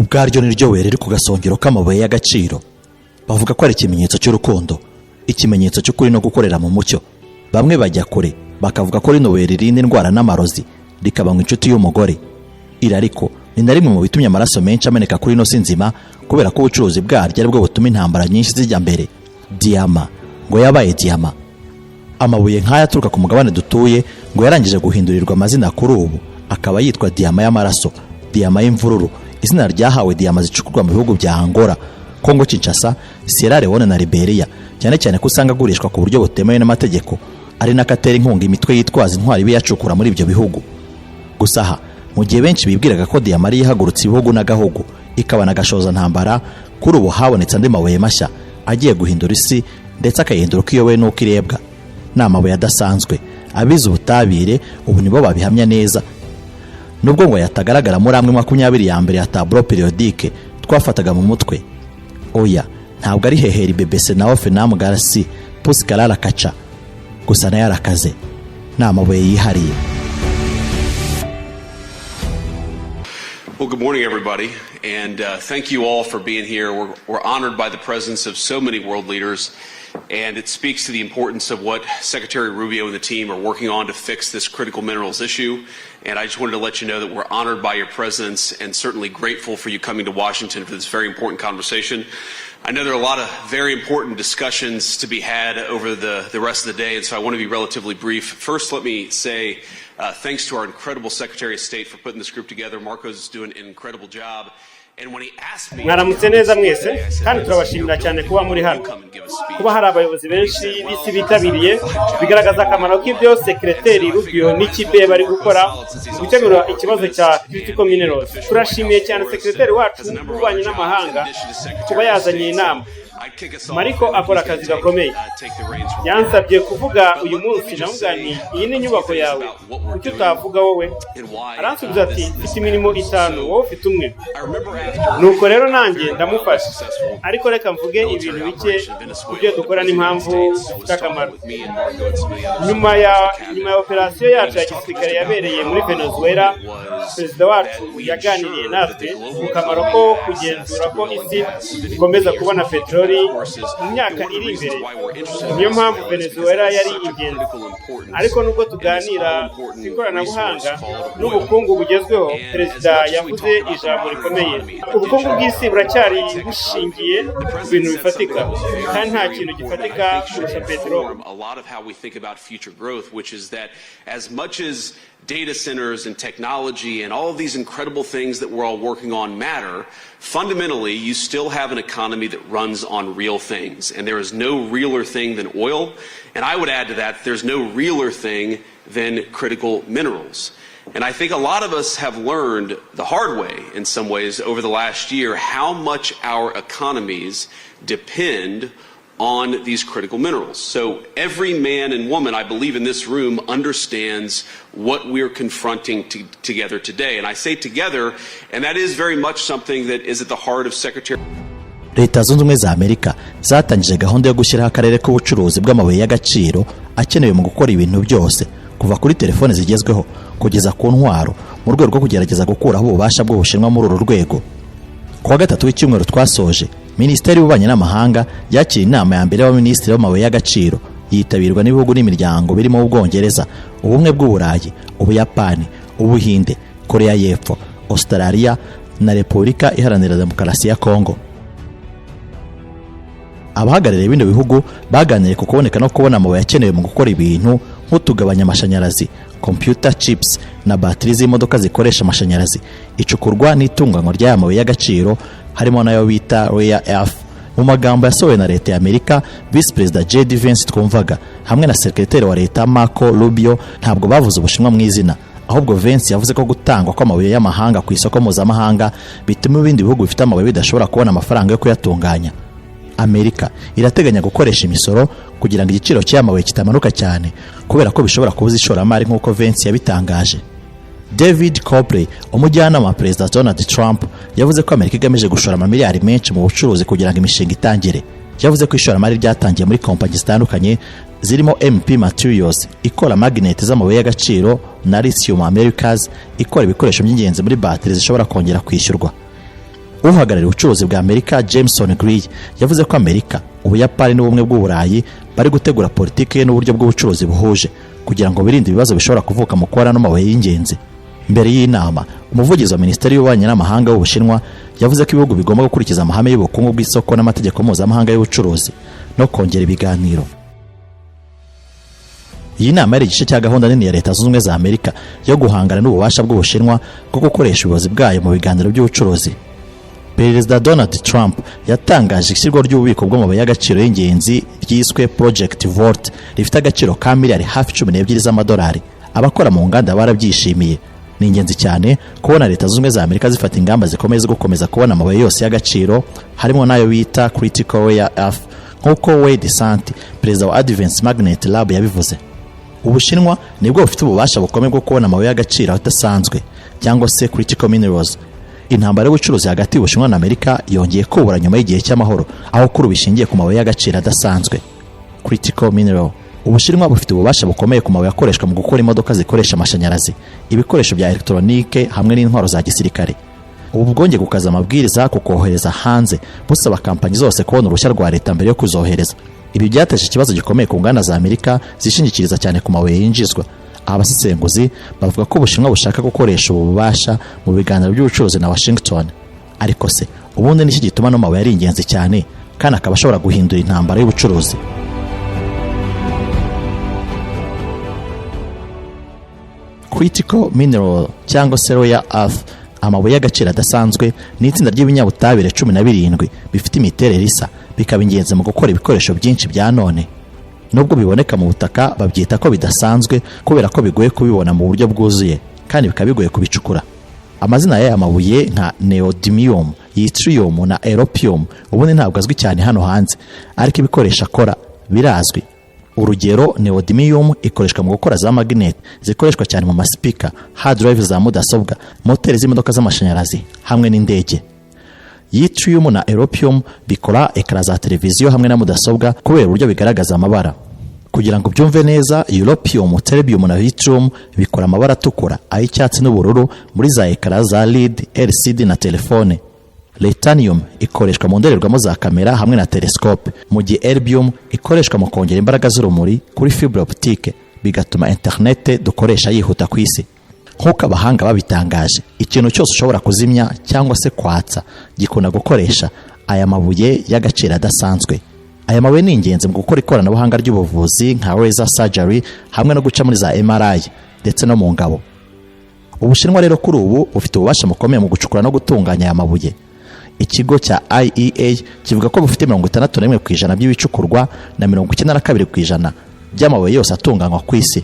ubwaryo niryo buye riri ku gasongero k'amabuye y'agaciro. Bavuga ko ari ikimenyetso cy'urukundo, ikimenyetso cy'ukuri no gukorera mu mucyo. Bamwe bajya kure bakavuga ko rino buye ririnda indwara n'amarozi, rikabanywa inshuti y'umugore. Irariko ni na rimwe mu bitumye amaraso menshi ameneka kuri ino si nzima, kubera ko ubucuruzi bwaryo ari bwo butuma intambara nyinshi zijya mbere. Diyama ngo yabaye diyama. Amabuye nk'aya aturuka ku mugabane dutuye ngo yarangije guhindurirwa amazina kuri ubu, akaba yitwa diyama y'amaraso, diyama y'imvururu. Izina ryahawe diyama zicukurwa mu bihugu bya Angola, Kongo Kinshasa, Sierra Leone na Liberia, cyane cyane ko usanga agurishwa ku buryo butemewe n'amategeko, ari nakatera inkunga imitwe yitwaza intwari biyacukura muri ibyo bihugu. Gusa aha mu gihe benshi bibwiraga ko diyama ari ihagurutse ibihugu n'agahugu ikabana gashoza ntambara, kuri ubu habonetse andi mabuye mashya agiye guhindura isi ndetse akayihindura uko iyobowe n'uko irebwa. Ni amabuye adasanzwe, abize ubutabire ubu nibo babihamya neza. Nubwo ngo yatagaragara muri amwe 20 ya mbere ya tableau periodique twafataga mu mutwe, oya ntabwo ari heheri BBC na Ofenam Garasi Puskalala Kacha, gusa na yarakaze. Ni amabuye yihariye. Well, good morning, everybody, and thank you all for being here. We're honored by the presence of so many world leaders, and it speaks to the importance of what Secretary Rubio and the team are working on to fix this critical minerals issue. And I just wanted to let you know that we're honored by your presence and certainly grateful for you coming to Washington for this very important conversation. I know there are a lot of very important discussions to be had over the rest of the day, and so I want to be relatively brief. First, let me say thanks to our incredible Secretary of State for putting this group together. Marco's is doing an incredible job. And when he asked me, mwaramutse neza mwese kandi turabashimira cyane kuba muri hano. Kuba hari abayobozi benshi bisi bitabiriye bigaragaza akamaro k'ibyo Secretary Rubio n'ikipe bari gukora gutegura ikibazo cya critical minerals. Turashimiye cyane Secretary wacu w'ububanyi n'amahanga kuba yazanye inama. Mariko akora akazi gakomeye. Yansabye kuvuga uyu munsi, namugani iyi ni nyubako yawe, kuki utavuga wowe? Aransubiza ati mfite imirimo 5 wowe ufite umwe. Nuko rero nanjye ndamufasha, ariko reka mvuge ibintu bike kubyo dukora n'impamvu bifite akamaro. Nyuma ya operasiyo yacu ya gisirikare yabereye muri Venezuela, perezida wacu yaganiriye natwe ku kamaro ko kugenzura ko isi ikomeza kubona petroli mu myaka iri imbere. Niyo mpamvu Venezuela yari ingenzi. Ariko nubwo tuganira ikoranabuhanga n'ubukungu bugezweho, perezida yavuze ijambo rikomeye. Ubukungu bw'isi buracyari bushingiye ku bintu bifatika, kandi nta kintu gifatika kurusha petroli. Data centers and technology and all of these incredible things that we're all working on matter, fundamentally you still have an economy that runs on real things, and there is no realer thing than oil, and I would add to that there's no realer thing than critical minerals. And I think a lot of us have learned the hard way in some ways over the last year how much our economies depend on these critical minerals. So every man and woman, I believe, in this room understands what we're confronting together today. And I say together, and that is very much something that is at the heart of Secretary. Leta Zunze Ubumwe za Amerika zatangije gahunda yo gushyiraho akarere k'ubucuruzi bw'amabuye y'agaciro akenewe mu gukora ibintu byose, kuva kuri telefone zigezweho kugeza ku ntwaro, mu rwego rwo kugerageza gukuraho ububasha bw'Ubushinwa muri uru rwego. Kuwa gatatu w'icyumweru twasoje, Minisiteri y'Ububanyi n'Amahanga yakira inama ya mbere y'abaminisitiri b'amabuye y'agaciro, yitabirwa n'ibihugu n'imiryango birimo Ubwongereza, Ubumwe bw'Uburayi, Ubuyapani, Ubuhinde, Korea y'Epfo, Australia na Repubulika Iharanira Demokarasi ya Kongo. Abahagarariye bino bihugu baganiriye ku kuboneka no kubona amabuye yakenewe mu gukora ibintu nk'utugabanya amashanyarazi, computer chips na battery z'imodoka zikoresha amashanyarazi, icukurwa n'itunganywa ry'aya mabuye y'agaciro harimo nayo bita rare earth. Mu magambo yasohowe na leta ya Amerika, Vice President J.D. Vance twumvaga hamwe na Secretary wa leta Marco Rubio ntabwo bavuze Ubushinwa mu izina, ahubwo Vance yavuze ko gutangwa kw'amabuye y'amahanga ku isoko mpuzamahanga bituma ibindi bihugu bifite amabuye bidashobora kubona amafaranga yo kuyatunganya. Amerika irateganya gukoresha imisoro kugira ngo igiciro cy'amabuye kitamanuka cyane, kubera ko bishobora kubuza ishoramari nk'uko Vance yabitangaje. David Copley, umujyanama wa Perezida Donald Trump, yavuze ko Amerika igamije gushora amamiliyari menshi mu bucuruzi kugira ngo imishinga itangire. Yavuze ko ishoramari ryatangiye muri kompanyi zitandukanye zirimo MP Materials ikora magnet z'amabuye y'agaciro na Lithium Americas ikora ibikoresho by'ingenzi muri battery zishobora kongera kwishyurwa. uhagarariye ubucuruzi bwa Amerika Jameson Gray yavuze ko Amerika, Ubuyapani n'ubumwe bw'Uburayi bari gutegura politiki n'uburyo bw'ubucuruzi buhuje kugira ngo birinde ibibazo bishobora kuvuka mu kubona n'amabuye y'ingenzi. Mbere y'inama, umuvugizi wa Minisiteri y'Ububanyi n'Amahanga w'Ubushinwa yavuze ko ibihugu bigomba gukurikiza amahame y'ubukungu bw'isoko n'amategeko mpuzamahanga y'ubucuruzi no kongera ibiganiro. Iyi nama ari igice cya gahunda nini ya Leta Zunze Ubumwe za Amerika yo guhangana n'ububasha bw'Ubushinwa bwo gukoresha ubuyobozi bwayo mu biganiro by'ubucuruzi. Perezida Donald Trump yatangaje ishyirwa ry'ububiko bw'amabuye y'agaciro y'ingenzi ryiswe Project Vault rifite agaciro ka miliyari hafi 12 z'amadolari. Abakora mu nganda barabyishimiye. Ni ingenzi cyane kubona Leta Zunze Ubumwe za Amerika zifata ingamba zikomeye zo gukomeza kubona amabuye yose y'agaciro, harimo nayo bita critical rare earth, nk'uko Wade Santi, perezida wa Advanced Magnet Lab yabivuze. Ubushinwa nibwo bufite ububasha bukomeye bwo kubona amabuye y'agaciro adasanzwe cyangwa se critical minerals. Intambara y'ubucuruzi hagati y'Ubushinwa na Amerika yongeye kubura nyuma y'igihe cy'amahoro, aho kuri bishingiye ku mabuye y'agaciro adasanzwe critical mineral. Ubushinwa bufite ububasha bukomeye ku mabuye akoreshwa mu gukora imodoka zikoresha amashanyarazi, ibikoresho bya elektronike hamwe n'intwaro za gisirikare. Ubu bwongeye gukaza amabwiriza ku kohereza hanze, busaba kampanyi zose kubona uruhushya rwa leta mbere yo kuzohereza. Ibi byateje ikibazo gikomeye ku nganda za Amerika zishingikiriza cyane ku mabuye yinjizwa. Abasesenguzi bavuga ko Ubushinwa bushaka gukoresha ubu bubasha mu biganiro by'ubucuruzi na Washington. Ariko se ubundi n'iki gituma no mabuye ari ingenzi cyane kandi akaba ashobora guhindura intambara y'ubucuruzi? Critical mineral cyangwa se rare earth, amabuye y'agaciro adasanzwe, ni itsinda ry'ibinyabutabire 17 bifite imiterere isa, bikaba ingenzi mu gukora ibikoresho byinshi bya none. Nubwo biboneka mu butaka, babyita ko bidasanzwe kubera ko bigoye kubibona mu buryo bwuzuye kandi bikaba bigoye kubicukura. Amazina y'aya mabuye nka neodymium, yttrium na europium ubundi ntabwo azwi cyane hano hanze, ariko ibikoresho akora birazwi. Urugero, neodymium ikoreshwa mu gukora za magnet zikoreshwa cyane mu maspeaker, hard drive za mudasobwa, moteri z'imodoka z'amashanyarazi hamwe n'indege. Yttrium na europium bikora ekara za televiziyo hamwe na mudasobwa kubera uburyo bigaragaza amabara. Kugira ngo byumve neza, europium, terbium na yttrium bikora amabara atukura, ay'icyatsi n'ubururu muri za ekara za LED, LCD na telefone. Titanium ikoreshwa mu ndorerwamo za kamera hamwe na telescope, mu gihe erbium ikoreshwa mu kongera imbaraga z'urumuri kuri fibre optique, bigatuma internet dukoresha yihuta ku isi. Nk'uko abahanga babitangaje, ikintu cyose ushobora kuzimya cyangwa se kwatsa gikunda gukoresha aya mabuye y'agaciro adasanzwe. Aya mabuye ni ingenzi mu gukora ikoranabuhanga ry'ubuvuzi nka laser surgery hamwe no guca muri za MRI ndetse no mu ngabo. Ubushinwa rero kuri ubu bufite ububasha bukomeye mu gucukura no gutunganya aya mabuye. Ikigo cya IEA kivuga ko bufite 61% by'ibicukurwa na 92% by'amabuye yose atunganywa ku isi.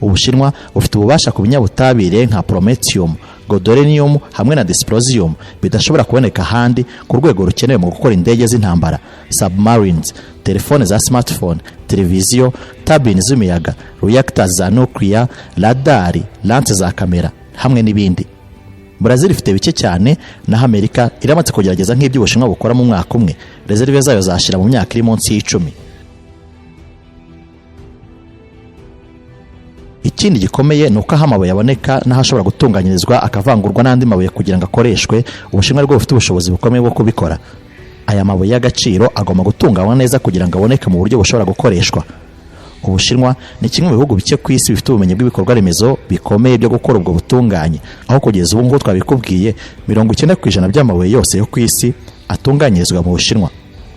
Ubushinwa bufite ububasha ku binyabutabire nka promethium, gadolinium hamwe na dysprosium bidashobora kuboneka handi ku rwego rukenewe mu gukora indege z'intambara, submarines, telefone za smartphone, televiziyo, turbine z'imiyaga, reactors za nuclear, radari, lens za kamera hamwe n'ibindi. Brazil ifite bike cyane, na Amerika iramatse kugerageza nk'ibyo Ubushinwa bukora mu mwaka umwe. Reserve zayo zashira mu myaka iri munsi y'10. Ikindi gikomeye nuko amabuye yaboneka n'ahashobora gutunganyirizwa akavangurwa n'andi mabuye kugira ngo akoreshwe. Ubushinwa rwo bufite ubushobozi bukomeye bwo kubikora. Aya mabuye y'agaciro agomba gutunganywa neza kugira ngo aboneke mu buryo bushobora gukoreshwa. Ubushinwa ni kimwe mu bihugu bike ku isi bifite ubumenyi bw'ibikorwa remezo bikomeye byo gukora ubwo butunganye, aho kugeza ubu ngo twabikubwiye 90% by'amabuye yose yo ku isi atunganyirizwa mu Bushinwa.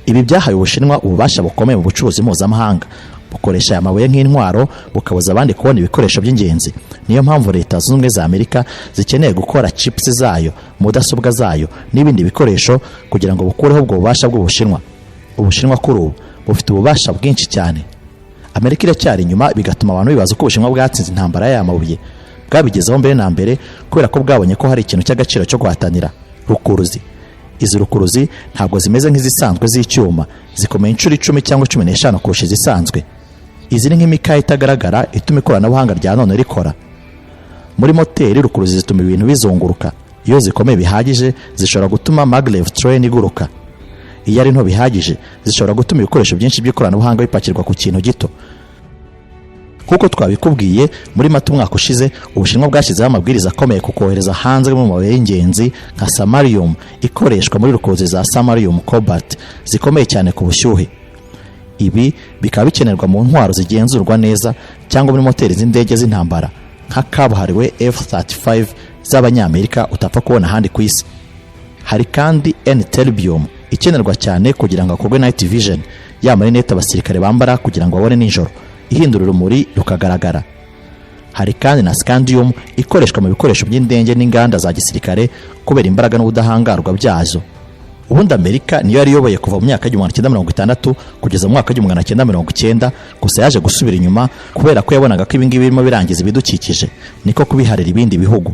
Ibi byahaye Ubushinwa ububasha bukomeye mu bucuruzi mpuzamahanga, bukoresha aya mabuye nk'intwaro bukabuza abandi kubona ibikoresho by'ingenzi. Niyo mpamvu Leta Zunze Ubumwe za Amerika zikeneye gukora chips zayo, mudasobwa zayo n'ibindi bikoresho kugira ngo bukureho ubwo bubasha bw'Ubushinwa. Ubushinwa kuri ubu bufite ububasha bwinshi cyane. Amerika iracyari inyuma, bigatuma abantu bibaza ko Ubushinwa bwatsinze intambara y'aya mabuye. Bwabigezeho mbere na mbere kubera ko bwabonye ko hari ikintu cy'agaciro cyo guhatanira, rukuruzi. Izi rukuruzi ntabwo zimeze nk'izisanzwe z'icyuma, zikomeye inshuro 10 cyangwa 15 kurusha izisanzwe. Izi ni nk'imikaya itagaragara ituma ikoranabuhanga rya none rikora. Muri moteri, rukuruzi zituma ibintu bizunguruka. Iyo zikomeye bihagije zishobora gutuma maglev train iguruka. Iyo ari nto bihagije zishobora gutuma ibikoresho byinshi by'ikoranabuhanga bipakirwa ku kintu gito. Kuko twabikubwiye muri mata umwaka ushize Ubushinwa bwashyizeho amabwiriza akomeye ku kohereza hanze mu mabuye y'ingenzi nka samarium ikoreshwa muri rukuruzi za samarium cobalt zikomeye cyane ku bushyuhe. Ibi bikaba bikenerwa mu ntwaro zigenzurwa neza cyangwa muri moteri z'indege z'intambara nka kabuhariwe F-35 z'Abanyamerika utapfa kubona ahandi ku isi. Hari kandi N-terbium ikenerwa cyane kugira ngo hakorwe night vision, ya marinete abasirikare bambara kugira ngo babone nijoro ihindura urumuri rukagaragara. Hari kandi na scandium ikoreshwa mu bikoresho by'indege n'inganda za gisirikare kubera imbaraga n'ubudahangarwa byazo. Ubundi Amerika niyo yari yoboye kuva mu myaka 1960 kugeza mu mwaka 1990, gusa yaje gusubira inyuma kubera ko yabonaga ko ibingibi birimo birangiza ibidukikije, niko kubiharira ibindi bihugu.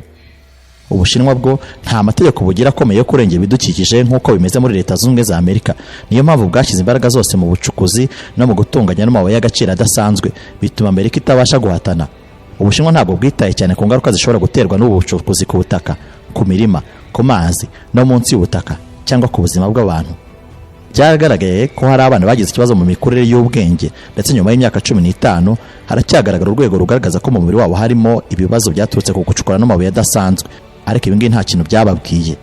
Ubushinwa bwo nta mategeko bugira akomeye yo kurengera ibidukikije nk'uko bimeze muri Leta Zunze Ubumwe za Amerika. Niyo mpamvu bwashyize imbaraga zose mu bucukuzi no mu gutunganya n'amabuye y'agaciro adasanzwe, bituma Amerika itabasha guhatana. Ubushinwa ntabwo bwitaye cyane ku ngaruka zishobora guterwa n'ubu bucukuzi ku butaka, ku mirima, ku mazi no munsi y'ubutaka cyangwa ku buzima bw'abantu. Byaragaragaye ko hari abana bagize ikibazo mu mikurire y'ubwenge, ndetse nyuma y'imyaka 15 haracyagaragara urwego rugaragaza ko mu mubiri wabo harimo ibibazo byaturutse ku gucukura n'amabuye adasanzwe, ariko ibi ngibi nta kintu byababwiye.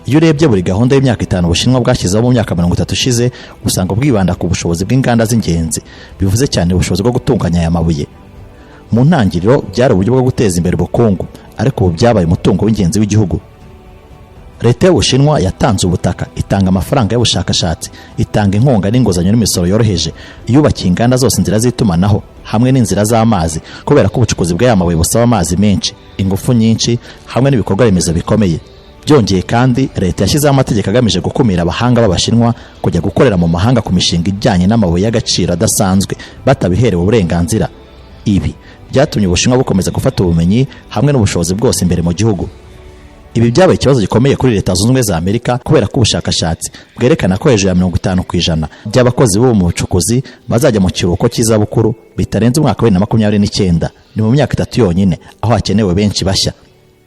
Iyo urebye buri gahunda y'imyaka 5 Ubushinwa bwashyizeho mu myaka 30 ishize, usanga bwibanda ku bushobozi bw'inganda z'ingenzi, bivuze cyane ubushobozi bwo gutunganya aya mabuye. Mu ntangiriro byari uburyo bwo guteza imbere ubukungu, ariko ubu byabaye umutungo w'ingenzi w'igihugu. Leta y'Ubushinwa yatanze ubutaka, itanga amafaranga y'ubushakashatsi, itanga inkunga n'inguzanyo n'imisoro yoroheje, yubakiye inganda zose inzira z'itumanaho hamwe n'inzira z'amazi, kubera ko ubucukuzi bw'amabuye busaba amazi menshi, ingufu nyinshi hamwe n'ibikorwa remezo bikomeye. Byongeye kandi leta yashyizeho amategeko agamije gukumira abahanga b'Abashinwa kujya gukorera mu mahanga ku mishinga ijyanye n'amabuye y'agaciro adasanzwe batabiherewe uburenganzira. Ibi byatumye Ubushinwa bukomeza gufata ubumenyi hamwe n'ubushobozi bwose imbere mu gihugu. Ibi byabaye ikibazo gikomeye kuri Leta Zunze Ubumwe za Amerika kubera ko ubushakashatsi bwerekana ko hejuru ya 50% by'abakozi bo mu bucukuzi bazajya mu kiruhuko cy'izabukuru bitarenze umwaka wa 2029, ni mu myaka 3 yonyine, aho hakenewe benshi bashya.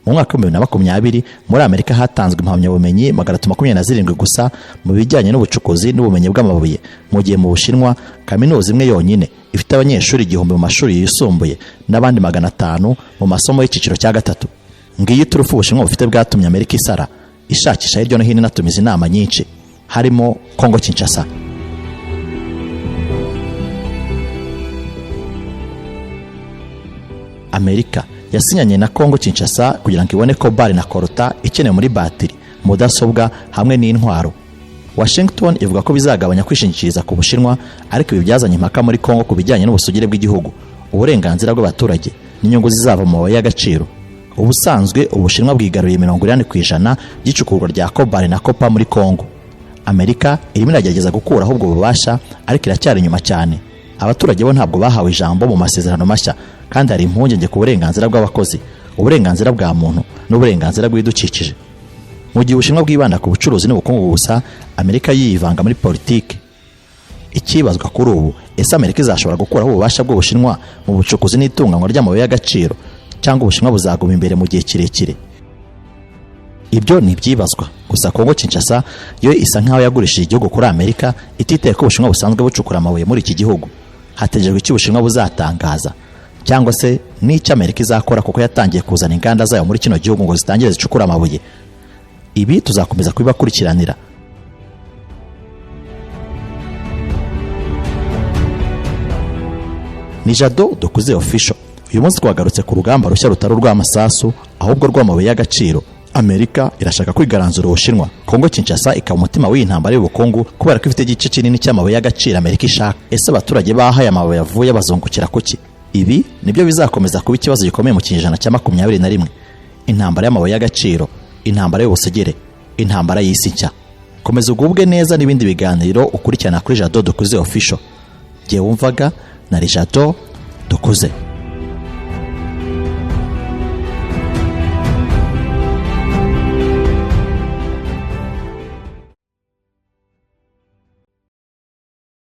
Mu mwaka wa 2020 muri Amerika hatanzwe impamyabumenyi 327 gusa mu bijyanye n'ubucukuzi n'ubumenyi bw'amabuye, mu gihe mu Bushinwa kaminuza imwe yonyine ifite abanyeshuri 1000 mu mashuri yisumbuye n'abandi 500 mu masomo y'ikiciro cya gatatu. Ngiyi turufu Ubushinwa bufite bwatumye Amerika isara, ishakisha hirya no hino inatumiza inama nyinshi, harimo Kongo Kinshasa. Amerika yasinyanye na Kongo Kinshasa kugira ngo ibone cobalt na coltan ikenewe muri batiri, mudasobwa hamwe n'intwaro. Washington ivuga ko bizagabanya kwishingikiriza ku Bushinwa, ariko ibi byazanye impaka muri Kongo ku bijyanye n'ubusugire bw'igihugu, uburenganzira bw'abaturage n'inyungu zizava mu mabuye y'agaciro. Ubusanzwe Ubushinwa bwigaruriye 80% y'icukurwa rya cobalt na copper muri Kongo. Amerika irimo iragerageza gukuraho ubwo bubasha, ariko iracyari inyuma cyane. Abaturage bo ntabwo bahawe ijambo mu masezerano mashya, kandi hari impungenge ku burenganzira bw'abakozi, uburenganzira bwa muntu n'uburenganzira bw'ibidukikije. Mu gihe Ubushinwa bwibanda ku bucuruzi n'ubukungu gusa, Amerika yivanga muri politiki. Ikibazwa kuri ubu, ese Amerika izashobora gukuraho ububasha bw'Ubushinwa mu bucukuzi n'itunganywa ry'amabuye y'agaciro, cyangwa Ubushinwa buzaguma imbere mu gihe kirekire? Ibyo ni byibazwa. Gusa Kongo Kinshasa yo isa nkaho yagurishije igihugu kuri Amerika, ititeye ko Ubushinwa busanzwe bucukura amabuye muri iki gihugu. Hategejwe iki Ubushinwa buzatangaza, cyangwa se n'icyo Amerika izakora kuko yatangiye kuzana inganda zayo muri kino gihugu ngo zitangire zicukura amabuye. Ibi tuzakomeza kubibakurikiranira. Ni Jado Dokuze Official. Uyu munsi twagarutse ku rugamba rushya rutari rw'amasasu, ahubwo rw'amabuye y'agaciro. Amerika irashaka kwigaranzura Ubushinwa. Kongo Kinshasa ikaba umutima w'intambara y'ubukungu kubera ko ifite igice kinini cy'amabuye y'agaciro Amerika ishaka. Ese abaturage bahaye amabuye yavuye bazungukira kuki? Ibi nibyo bizakomeza kuba ikibazo gikomeye mu kinyejana cya 21. Intambara y'amabuye y'agaciro, intambara y'ubusugire, intambara y'isi nshya. Komeza ugubwe neza n'ibindi biganiro ukurikirana kuri Jado Dokuze Official. Jye wumvaga na Jado Dokuze.